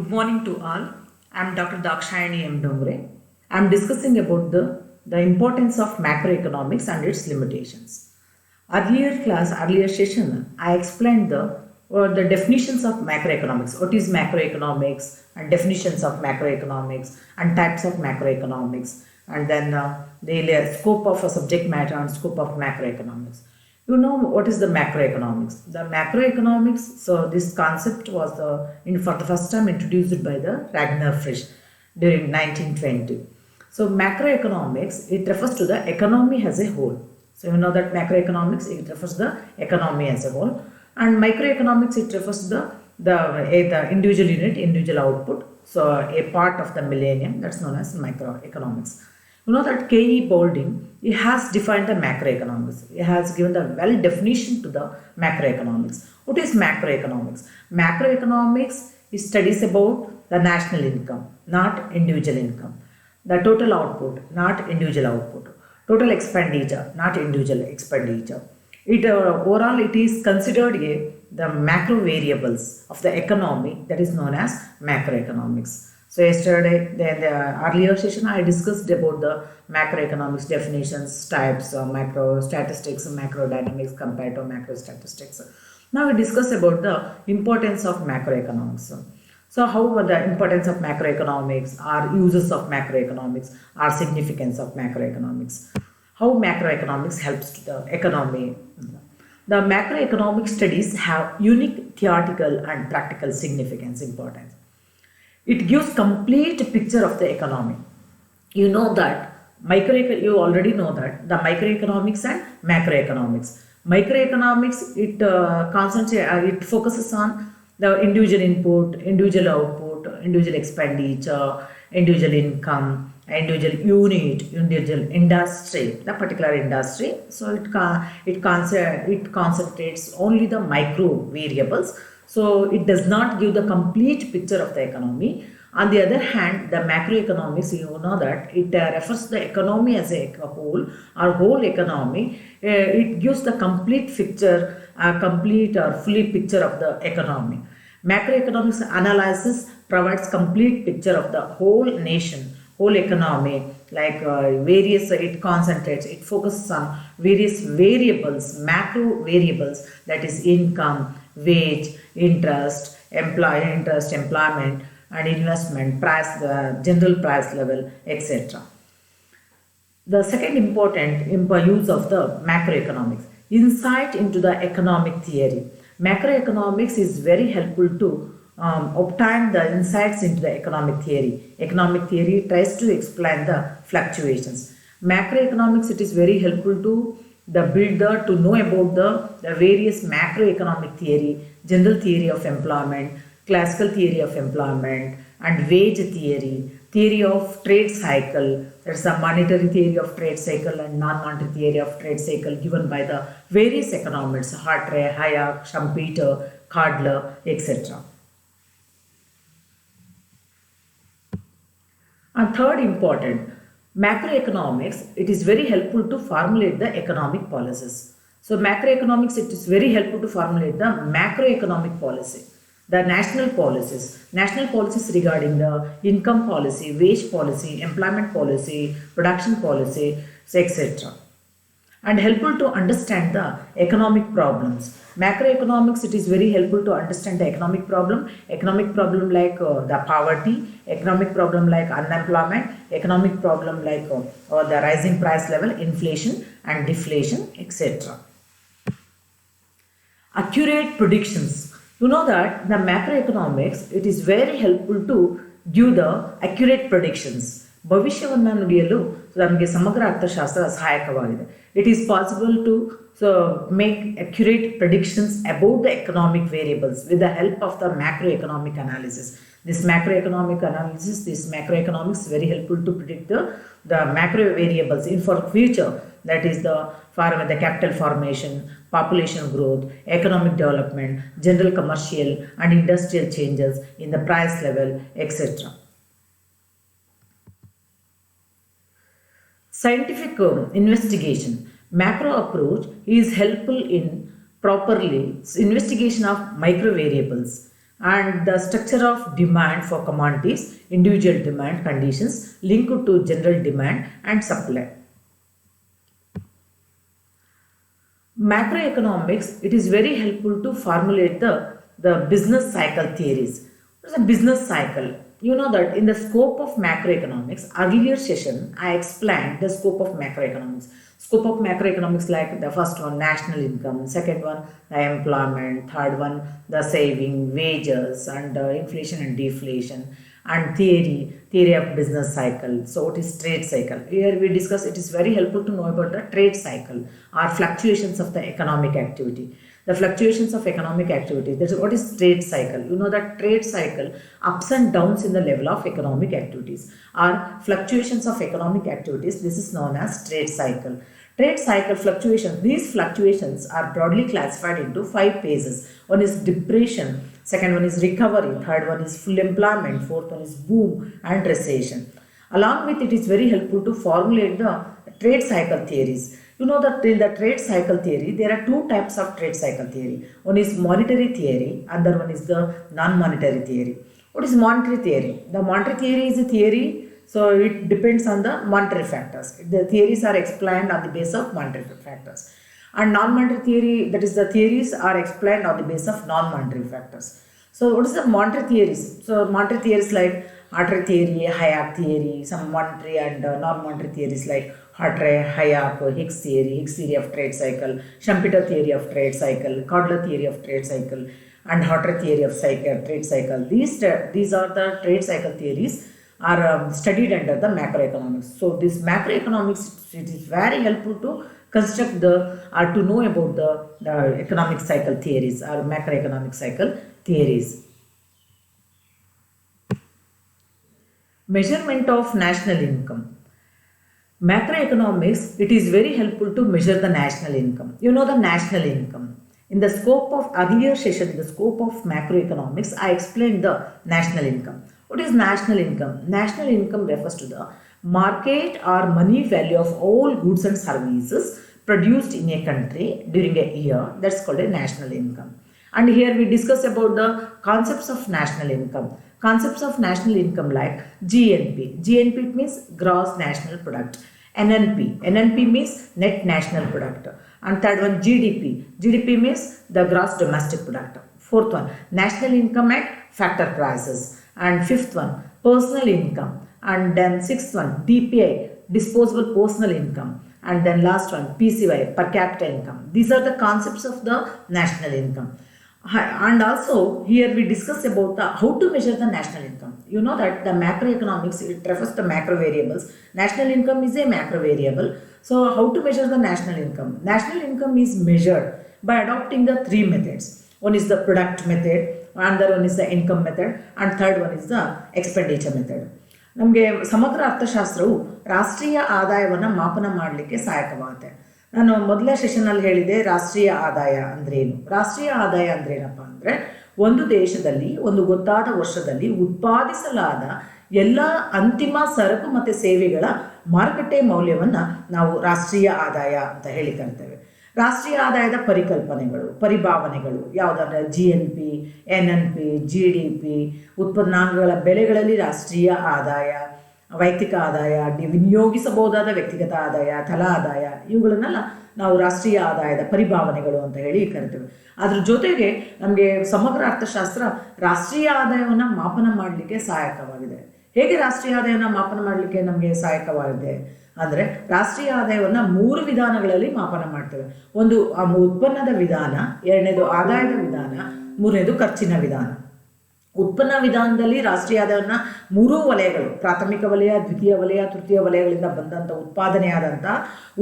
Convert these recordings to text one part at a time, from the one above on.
Good morning to all. I am Dr. Dakshayani M. Dongre. I am discussing about the importance of macroeconomics and its limitations. Earlier session, I explained the definitions of macroeconomics. What is macroeconomics and definitions of macroeconomics and types of macroeconomics, and then the scope of a subject matter and scope of macroeconomics. You know what is the macroeconomics? The macroeconomics, so this concept was for the first time introduced by the Ragnar Frisch during 1920. So macroeconomics, it refers to the economy as a whole. So you know that macroeconomics, it refers to the economy as a whole, and microeconomics, it refers to the individual unit, individual output. So a part of the millennium, that's known as microeconomics. You know that K.E. Boulding, he has defined the macroeconomics. He has given the well definition to the macroeconomics. What is macroeconomics? Macroeconomics is studies about the national income, not individual income. The total output, not individual output. Total expenditure, not individual expenditure. Overall, it is considered the macro variables of the economy that is known as macroeconomics. So yesterday, in the earlier session, I discussed about the macroeconomics definitions, types, macro statistics, macro dynamics compared to macro statistics. Now we discuss about the importance of macroeconomics. So how the importance of macroeconomics, or uses of macroeconomics, or significance of macroeconomics. How macroeconomics helps to the economy. The macroeconomic studies have unique theoretical and practical significance, importance. It gives complete picture of the economy. You know that you already know that the microeconomics and macroeconomics. Microeconomics, it focuses on the individual input, individual output, individual expenditure, individual income, individual unit, individual industry, the particular industry. So it concentrates only the micro variables. So it does not give the complete picture of the economy. On the other hand, the macroeconomics, you know that it refers to the economy as a whole, or whole economy. It gives the complete picture, complete or fully picture of the economy. Macroeconomics analysis provides complete picture of the whole nation, whole economy, like it concentrates, it focuses on various variables, macro variables, that is income, wage, interest, employment, and investment, price, general price level, etc. The second important use of the macroeconomics, insight into the economic theory. Macroeconomics is very helpful to obtain the insights into the economic theory. Economic theory tries to explain the fluctuations. Macroeconomics, it is very helpful to the builder to know about the various macroeconomic theory, general theory of employment, classical theory of employment, and wage theory, theory of trade cycle. There's a monetary theory of trade cycle and non-monetary theory of trade cycle given by the various economists, Hartree, Hayek, Schumpeter, Kandler, etc. And third important, macroeconomics, it is very helpful to formulate the economic policies. So macroeconomics, it is very helpful to formulate the macroeconomic policy, the national policies regarding the income policy, wage policy, employment policy, production policy, etc. And helpful to understand the economic problems. Macroeconomics, it is very helpful to understand the economic problem like the poverty, economic problem like unemployment, economic problem like the rising price level, inflation and deflation, etc. Accurate predictions. You know that the macroeconomics, it is very helpful to give the accurate predictions. ಭವಿಷ್ಯವನ್ನು ನುಡಿಯಲು ನಮಗೆ ಸಮಗ್ರ ಅರ್ಥಶಾಸ್ತ್ರ ಸಹಾಯಕವಾಗಿದೆ. It is possible to make accurate predictions about the economic variables with the help of the macroeconomic analysis. This macroeconomics is very helpful to predict the macro variables in for future, that is the capital formation, population growth, economic development, general commercial and industrial changes in the price level, etc. Scientific investigation. Macro approach is helpful in properly investigation of micro variables. and the structure of demand for commodities, individual demand conditions linked to general demand and supply. Macroeconomics, it is very helpful to formulate the business cycle theories. What is a business cycle? You know that in the scope of macroeconomics, earlier session I explained the scope of macroeconomics. Scope of macroeconomics, like the first one national income, second one the employment, third one the saving, wages, and inflation and deflation, and theory of business cycle. So what is trade cycle? Here we discuss, it is very helpful to know about the trade cycle or fluctuations of the economic activity. The fluctuations of economic activity, that is what is trade cycle. You know that trade cycle, ups and downs in the level of economic activities or fluctuations of economic activities, this is known as trade cycle. Trade cycle fluctuations, these fluctuations are broadly classified into 5 phases. One is depression, second one is recovery, third one is full employment, fourth one is boom and recession. Along with it is very helpful to formulate the trade cycle theories. You know that in the trade cycle theory, there are 2 types of trade cycle theory. One is monetary theory, other one is the non-monetary theory. What is monetary theory? The monetary theory is a theory, so it depends on the monetary factors. The theories are explained on the basis of monetary factors. And non-monetary theory, that is the theories are explained on the basis of non-monetary factors. So what is the monetary theories? So monetary theories like Hartree theory, Hayek theory, some monetary and non-monetary theories like Hartree, Hayek, Hicks theory of trade cycle, Schumpeter theory of trade cycle, Kodler theory of trade cycle, and Hartree theory of trade cycle. These are the trade cycle theories are studied under the macroeconomics. So this macroeconomics, it is very helpful to construct or to know about the economic cycle theories or macroeconomic cycle theories. Measurement of national income. Macroeconomics, it is very helpful to measure the national income. You know the national income. In the scope of earlier session, in the scope of macroeconomics, I explained the national income. What is national income? National income refers to the market or money value of all goods and services produced in a country during a year. That's called a national income. And here we discuss about the concepts of national income. Concepts of national income like GNP. GNP means gross national product. NNP means net national product. And third one GDP. GDP means the gross domestic product. Fourth one national income at factor prices. And fifth one personal income. And then sixth one DPI, disposable personal income. And then last one PCY, per capita income. These are the concepts of the national income. And also here we discuss about how to measure the national income. You know that the macroeconomics, it refers to macro variables. National income is a macro variable. So how to measure the national income? National income is measured by adopting the 3 methods. One is the product method, another one is the income method, and third one is the expenditure method. ನಮಗೆ ಸಮಗ್ರ ಅರ್ಥಶಾಸ್ತ್ರವು ರಾಷ್ಟ್ರೀಯ ಆದಾಯವನ್ನು ಮಾಪನ ಮಾಡಲಿಕ್ಕೆ ಸಹಾಯಕವಾಗುತ್ತೆ. ನಾನು ಮೊದಲ ಸೆಷನಲ್ಲಿ ಹೇಳಿದೆ ರಾಷ್ಟ್ರೀಯ ಆದಾಯ ಅಂದ್ರೇನು. ರಾಷ್ಟ್ರೀಯ ಆದಾಯ ಅಂದ್ರೇನಪ್ಪ ಅಂದರೆ ಒಂದು ದೇಶದಲ್ಲಿ ಒಂದು ಗೊತ್ತಾದ ವರ್ಷದಲ್ಲಿ ಉತ್ಪಾದಿಸಲಾದ ಎಲ್ಲ ಅಂತಿಮ ಸರಕು ಮತ್ತು ಸೇವೆಗಳ ಮಾರುಕಟ್ಟೆ ಮೌಲ್ಯವನ್ನು ನಾವು ರಾಷ್ಟ್ರೀಯ ಆದಾಯ ಅಂತ ಹೇಳಿ ಕರಿತೇವೆ. ರಾಷ್ಟ್ರೀಯ ಆದಾಯದ ಪರಿಕಲ್ಪನೆಗಳು, ಪರಿಭಾವನೆಗಳು ಯಾವುದಂದ್ರೆ GNP, NNP, GDP, ಉತ್ಪನ್ನಾಂಗಗಳ ಬೆಲೆಗಳಲ್ಲಿ ರಾಷ್ಟ್ರೀಯ ಆದಾಯ, ವೈಯಕ್ತಿಕ ಆದಾಯ, ವಿನಿಯೋಗಿಸಬಹುದಾದ ವ್ಯಕ್ತಿಗತ ಆದಾಯ, ತಲಾ ಆದಾಯ, ಇವುಗಳನ್ನೆಲ್ಲ ನಾವು ರಾಷ್ಟ್ರೀಯ ಆದಾಯದ ಪರಿಭಾವನೆಗಳು ಅಂತ ಹೇಳಿ ಕರಿತೇವೆ. ಅದ್ರ ಜೊತೆಗೆ ನಮಗೆ ಸಮಗ್ರ ಅರ್ಥಶಾಸ್ತ್ರ ರಾಷ್ಟ್ರೀಯ ಆದಾಯವನ್ನು ಮಾಪನ ಮಾಡಲಿಕ್ಕೆ ಸಹಾಯಕವಾಗಿದೆ. ಹೇಗೆ ರಾಷ್ಟ್ರೀಯ ಆದಾಯವನ್ನು ಮಾಪನ ಮಾಡಲಿಕ್ಕೆ ನಮಗೆ ಸಹಾಯಕವಾಗಿದೆ ಅಂದರೆ ರಾಷ್ಟ್ರೀಯ ಆದಾಯವನ್ನು 3 ವಿಧಾನಗಳಲ್ಲಿ ಮಾಪನ ಮಾಡ್ತೇವೆ. ಒಂದು ಉತ್ಪನ್ನದ ವಿಧಾನ, ಎರಡನೇದು ಆದಾಯದ ವಿಧಾನ, ಮೂರನೇದು ಖರ್ಚಿನ ವಿಧಾನ. ಉತ್ಪನ್ನ ವಿಧಾನದಲ್ಲಿ ರಾಷ್ಟ್ರೀಯ ಆದಾಯವನ್ನು 3 ವಲಯಗಳು, ಪ್ರಾಥಮಿಕ ವಲಯ, ದ್ವಿತೀಯ ವಲಯ, ತೃತೀಯ ವಲಯಗಳಿಂದ ಬಂದಂಥ ಉತ್ಪಾದನೆಯಾದಂಥ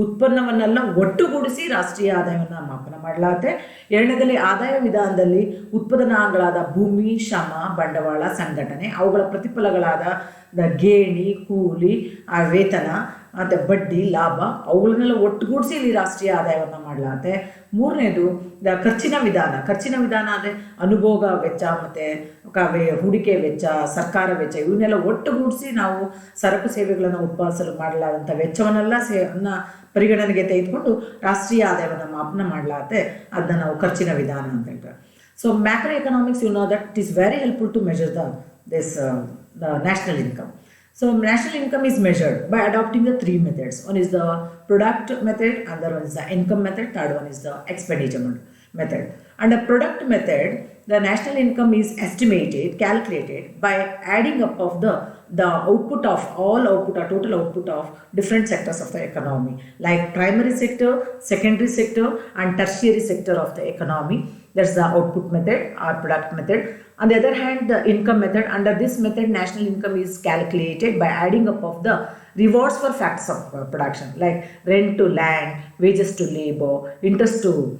ಉತ್ಪನ್ನವನ್ನೆಲ್ಲ ಒಟ್ಟುಗೂಡಿಸಿ ರಾಷ್ಟ್ರೀಯ ಆದಾಯವನ್ನು ಮಾಪನ ಮಾಡಲಾಗುತ್ತೆ. ಎರಡನೇದಲ್ಲಿ ಆದಾಯ ವಿಧಾನದಲ್ಲಿ ಉತ್ಪಾದನಾಂಗಗಳಾದ ಭೂಮಿ, ಶ್ರಮ, ಬಂಡವಾಳ, ಸಂಘಟನೆ, ಅವುಗಳ ಪ್ರತಿಫಲಗಳಾದ ಗೇಣಿ, ಕೂಲಿ, ವೇತನ ಮತ್ತು ಬಡ್ಡಿ, ಲಾಭ, ಅವುಗಳನ್ನೆಲ್ಲ ಒಟ್ಟುಗೂಡಿಸಿ ಇಲ್ಲಿ ರಾಷ್ಟ್ರೀಯ ಆದಾಯವನ್ನು ಮಾಡಲಾಗುತ್ತೆ. ಮೂರನೇದು ಖರ್ಚಿನ ವಿಧಾನ. ಖರ್ಚಿನ ವಿಧಾನ ಅಂದರೆ ಅನುಭೋಗ ವೆಚ್ಚ ಮತ್ತು ಹೂಡಿಕೆ ವೆಚ್ಚ, ಸರ್ಕಾರ ವೆಚ್ಚ, ಇವನ್ನೆಲ್ಲ ಒಟ್ಟುಗೂಡಿಸಿ ನಾವು ಸರಕು ಸೇವೆಗಳನ್ನು ಉತ್ಪಾದಿಸಲು ಮಾಡಲಾದಂಥ ವೆಚ್ಚವನ್ನೆಲ್ಲ ಪರಿಗಣನೆಗೆ ತೆಗೆದುಕೊಂಡು ರಾಷ್ಟ್ರೀಯ ಆದಾಯವನ್ನು ಮಾಪನ ಮಾಡಲಾಗುತ್ತೆ. ಅದನ್ನ ನಾವು ಖರ್ಚಿನ ವಿಧಾನ ಅಂತ ಹೇಳ್ತೇವೆ. So macroeconomics, you know that it is very helpful to measure the national income. So national income is measured by adopting the three methods. One is the product method, another one is the income method, third one is the expenditure method. Under product method, the national income is estimated, calculated by adding up of the output of all output or total output of different sectors of the economy, like primary sector, secondary sector, and tertiary sector of the economy. That's the output method or product method. On the other hand, the income method, under this method, national income is calculated by adding up of the rewards for factors of production, like rent to land, wages to labor, interest to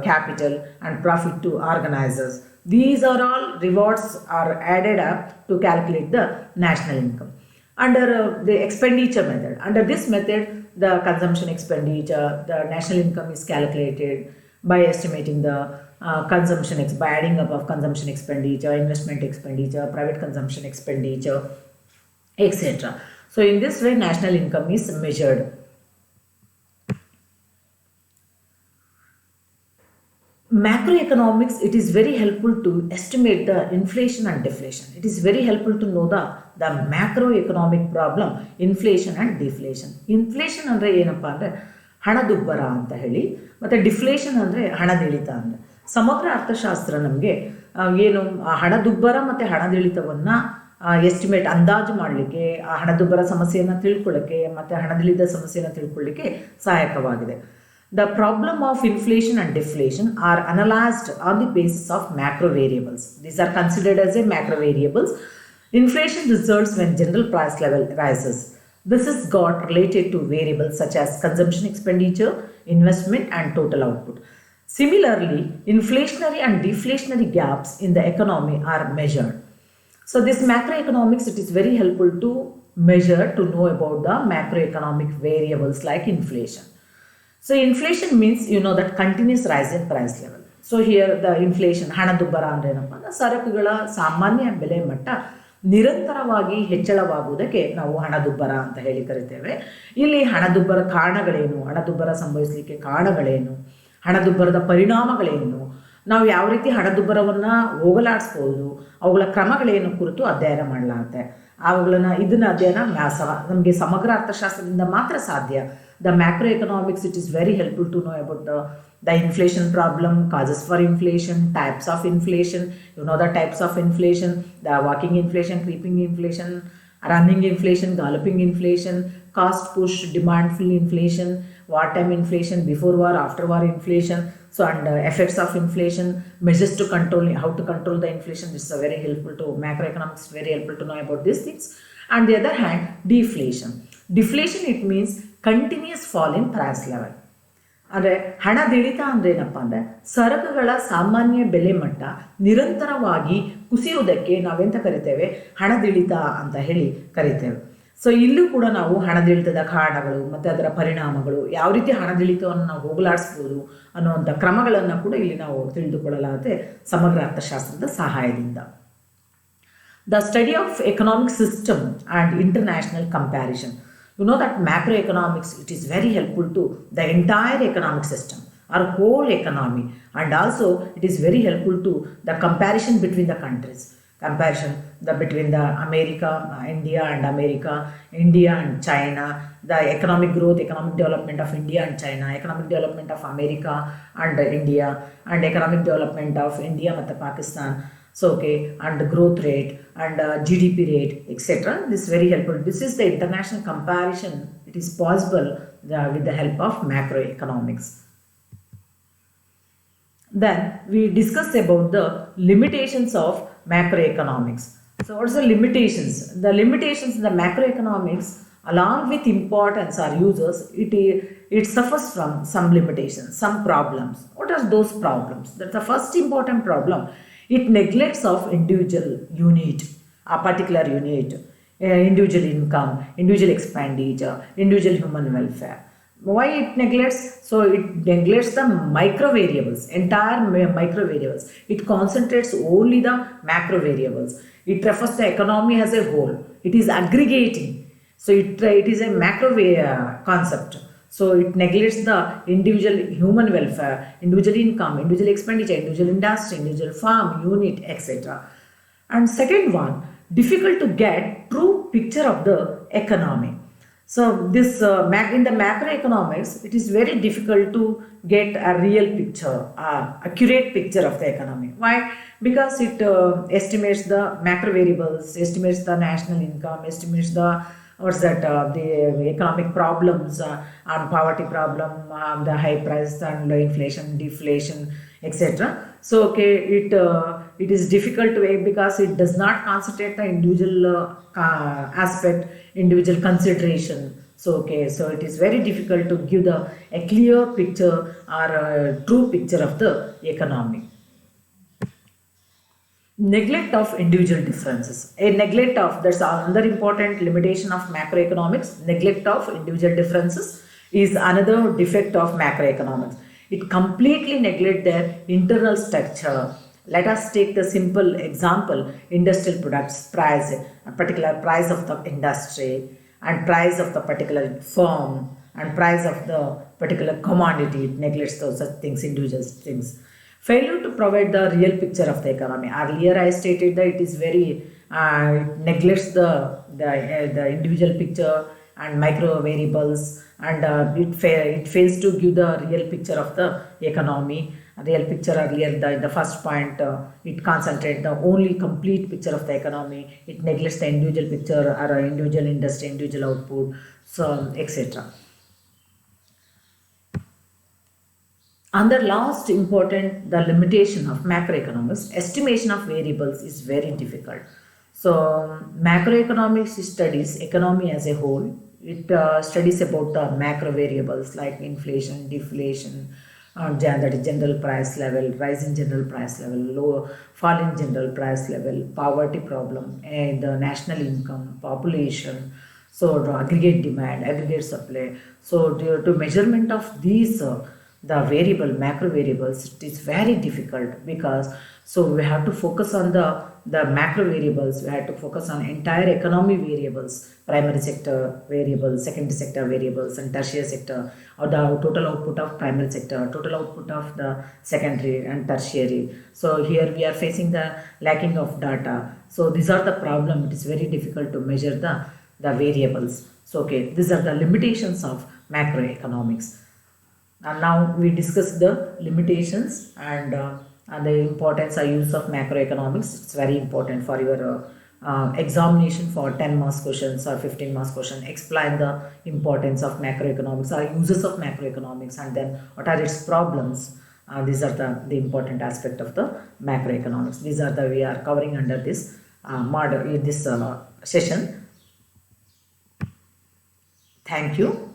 capital, and profit to organizers. These are all rewards are added up to calculate the national income. Under the expenditure method, under this method, the consumption expenditure, the national income is calculated by estimating the by adding up of consumption expenditure, investment expenditure, private consumption expenditure, etc. So in this way, national income is measured. Macroeconomics, it is very helpful to estimate the inflation and deflation. It is very helpful to know the macroeconomic problem, inflation and deflation. Inflation ಅಂದರೆ ಏನಪ್ಪ ಅಂದರೆ ಹಣದುಬ್ಬರ ಅಂತ ಹೇಳಿ, ಮತ್ತು deflation ಅಂದರೆ ಹಣದಿಳಿತ ಅಂದರೆ. ಸಮಗ್ರ ಅರ್ಥಶಾಸ್ತ್ರ ನಮಗೆ ಏನು ಹಣದುಬ್ಬರ ಮತ್ತು ಹಣದಿಳಿತವನ್ನು ಎಸ್ಟಿಮೇಟ್ ಅಂದಾಜು ಮಾಡಲಿಕ್ಕೆ, ಆ ಹಣದುಬ್ಬರ ಸಮಸ್ಯೆಯನ್ನು ತಿಳ್ಕೊಳ್ಳೋಕ್ಕೆ ಮತ್ತು ಹಣದಿಳಿದ ಸಮಸ್ಯೆಯನ್ನು ತಿಳ್ಕೊಳ್ಳಿಕ್ಕೆ ಸಹಾಯಕವಾಗಿದೆ. The problem of inflation and deflation are analyzed on the basis of macro variables. These are considered as a macro variables. Inflation results when general price level rises. This is got related to variables such as consumption expenditure, investment, and total output. Similarly, inflationary and deflationary gaps in the economy are measured. So this macroeconomics, it is very helpful to measure, to know about the macroeconomic variables like inflation. So inflation means, you know, that continuous rise in price level. So here the inflation, ಹಣದುಬ್ಬರ ಅಂದರೆ ಏನಪ್ಪ ಅಂದರೆ ಸರಕುಗಳ ಸಾಮಾನ್ಯ ಬೆಲೆ ಮಟ್ಟ ನಿರಂತರವಾಗಿ ಹೆಚ್ಚಳವಾಗುವುದಕ್ಕೆ ನಾವು ಹಣದುಬ್ಬರ ಅಂತ ಹೇಳಿ ಕರಿತೇವೆ. ಇಲ್ಲಿ ಹಣದುಬ್ಬರ ಕಾರಣಗಳೇನು, ಹಣದುಬ್ಬರ ಸಂಭವಿಸಲಿಕ್ಕೆ ಕಾರಣಗಳೇನು, ಹಣದುಬ್ಬರದ ಪರಿಣಾಮಗಳೇನು, ನಾವು ಯಾವ ರೀತಿ ಹಣದುಬ್ಬರವನ್ನು ಹೋಗಲಾಡಿಸ್ಬೋದು, ಅವುಗಳ ಕ್ರಮಗಳೇನು ಕುರಿತು ಅಧ್ಯಯನ ಮಾಡಲಾಗುತ್ತೆ. ಇದನ್ನು ಅಧ್ಯಯನ ನಮಗೆ ಸಮಗ್ರ ಅರ್ಥಶಾಸ್ತ್ರದಿಂದ ಮಾತ್ರ ಸಾಧ್ಯ. The macroeconomics, it is very helpful to know about the inflation problem, causes for inflation, types of inflation. You know the types of inflation: the walking inflation, creeping inflation, running inflation, galloping inflation, cost push, demand pull inflation, wartime inflation, before war, after war inflation. So, and effects of inflation, measures to control, how to control the inflation. This is a very helpful to macroeconomics, very helpful to know about these things. On the other hand, deflation. Deflation, it means continuous fall in price level. ಅಂದರೆ ಹಣದಿಳಿತ ಅಂದರೆ ಏನಪ್ಪ ಅಂದರೆ ಸರಕುಗಳ ಸಾಮಾನ್ಯ ಬೆಲೆ ಮಟ್ಟ ನಿರಂತರವಾಗಿ ಕುಸಿಯುವುದಕ್ಕೆ ನಾವೆಂತ ಕರಿತೇವೆ, ಹಣದಿಳಿತ ಅಂತ ಹೇಳಿ ಕರಿತೇವೆ. ಸೊ ಇಲ್ಲೂ ಕೂಡ ನಾವು ಹಣದಿಳಿತದ ಕಾರಣಗಳು ಮತ್ತು ಅದರ ಪರಿಣಾಮಗಳು, ಯಾವ ರೀತಿ ಹಣದಿಳಿತವನ್ನು ನಾವು ಹೋಗಲಾಡಿಸ್ಬೋದು ಅನ್ನುವಂಥ ಕ್ರಮಗಳನ್ನು ಕೂಡ ಇಲ್ಲಿ ನಾವು ತಿಳಿದುಕೊಳ್ಳಲಾಗುತ್ತೆ ಸಮಗ್ರ ಅರ್ಥಶಾಸ್ತ್ರದ ಸಹಾಯದಿಂದ. The study of economic system and international comparison. You know that macroeconomics, it is very helpful to the entire economic system, our whole economy, and also it is very helpful to the comparison between the countries. Comparison between the India and China, the economic growth, economic development of India and China, economic development of America and India, and economic development of India and Pakistan. So, okay, and the growth rate and GDP rate, etc. This is very helpful. This is the international comparison. It is possible with the help of macroeconomics. Then we discuss about the limitations of macroeconomics. So, what's the limitations? The limitations in the macroeconomics, along with importance or uses, it suffers from some limitations, some problems. What are those problems? That's the first important problem. It neglects of individual unit, a particular unit, individual income, individual expenditure, individual human welfare. Why it neglects? So it neglects the micro variables, entire micro variables. It concentrates only the macro variables. It refers to the economy as a whole. It is aggregating. So it is a macro concept. So it neglects the individual human welfare, individual income, individual expenditure, individual industry, individual farm, unit, etc. And second one, difficult to get true picture of the economy. So this in the macroeconomics, it is very difficult to get a real picture, accurate picture of the economy. Why? Because it estimates the macro variables, estimates the national income, estimates the what's that the economic problems, and poverty problem, the high price and the inflation, deflation, etc. So okay, it is difficult to because it does not concentrate the individual aspect, individual consideration. So okay, so it is very difficult to give a clear picture or a true picture of the economy. Neglect of individual differences. A neglect of, that's another important limitation of macroeconomics. Neglect of individual differences is another defect of macroeconomics. It completely neglects their internal structure. Let us take the simple example: industrial products price, a particular price of the industry, and price of the particular firm, and price of the particular commodity. It neglects those such things, individual things. Failure to provide the real picture of the economy. Earlier, I stated that it is very it neglects the individual picture and micro variables, and it fails to give the real picture of the economy. A real picture earlier, the first point, it concentrates the only complete picture of the economy. It neglects the individual picture or individual industry, individual output, so etc. Under last important, the limitation of macroeconomics, estimation of variables is very difficult. So macroeconomics studies economy as a whole. It studies about the macro variables like inflation, deflation, that is general price level, rise in general price level, low fall in general price level, poverty problem, and the national income, population, so the aggregate demand, aggregate supply. So to measurement of these the variable macro variables, it is very difficult because so we have to focus on the macro variables, we have to focus on entire economy variables, primary sector variables, secondary sector variables, and tertiary sector, or the total output of primary sector, total output of the secondary and tertiary. So here we are facing the lacking of data. So these are the problem. It is very difficult to measure the variables. So okay, these are the limitations of macroeconomics. And now we discuss the limitations and the importance or use of macroeconomics. It's very important for your examination for 10 marks questions or 15 marks question. Explain the importance of macroeconomics or uses of macroeconomics, and then what are its problems. These are the important aspect of the macroeconomics. These are the we are covering under this model in this session. Thank you.